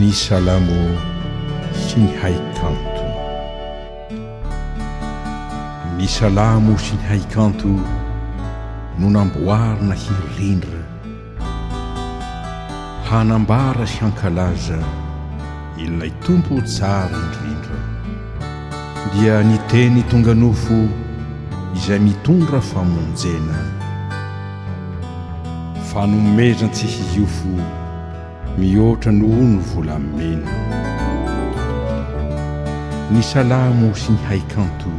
Ny Salamo sy ny haikanto. Ny Salamo sy ny haikanto no namboarina hirindra, hanambara sy hankalaza ilay tompo tsara indrindra, dia ny teny tonga nofo izay mitondra famonjena, fanomezana tsy hiziofo mihoatra noho ny volamena. Ny Salamo sy ny haikanto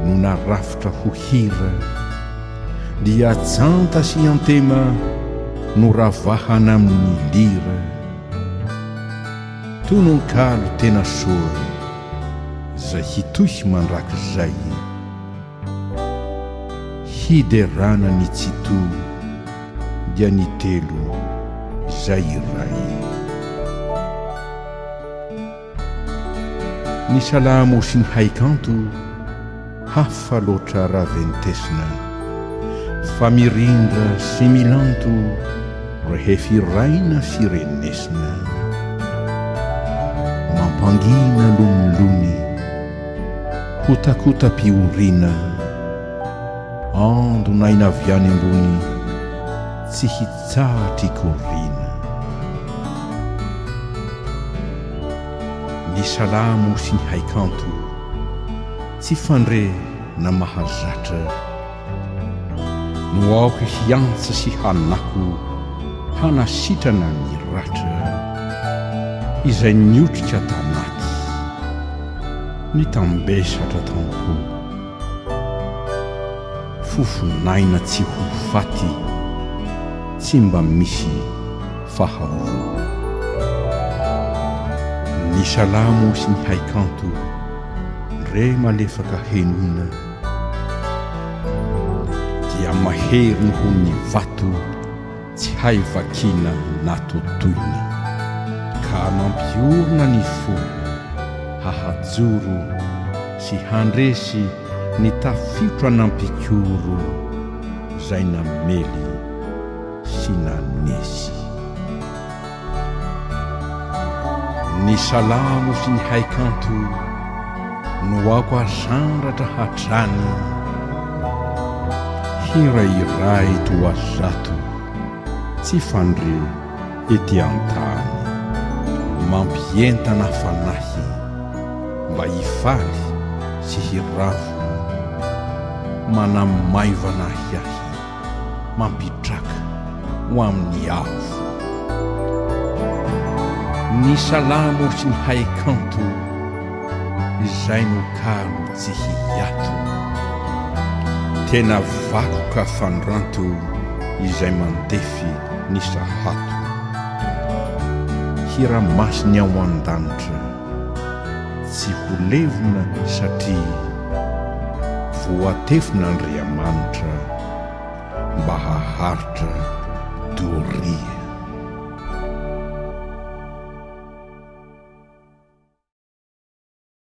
no narafitra ho hira, dia tsanta sy antema no ravahana amin'ny lira. Tononkalo tena soa zay hitohy mandrakizay, hiderana ny tsito dia ny telo zay iray. Ny Salamo sy ny haikanto hafa loatra raventesina, fa mirindra sy milanto rehefiraina firenesina. Mampangina lomilony, kotakota-piorina, ando naina avy any ambony tsy hitsahatra ikorina. Ny Salamo sy ny haikanto tsy fandre na mahazatra, no aoka hiantsa sy hanako hanasitrana ny ratra, izay niotrika tanaty ny tambesatra tampo, fofonaina tsy ho faty, tsy mba misy faharoa. Ny Salamo sy ny haikanto re malefaka henona, dia mahery noho ny vato tsy hay vakina na totoina, ka mampiorina ny fo hahajoro sy handresy ny tafiotra nampikoro zay namely sy nanesy. Ny Salamo sy ny haikanto no ako asandratra hatrany, hira iray toa zato tsy fandre ety antany, mampientana fanahy mba hifaly sy hiravo, manamaivana hiahy mampitraka ho amin'ny avo. Ny Salamo sy ny haikanto izay no kalo tsy hiato, tena vakoka fandranto izay mandefy ny sahato. Hira masiny ao an-danitra tsy ho levona satria voatefin'Andriamanitra mba haharitra doria.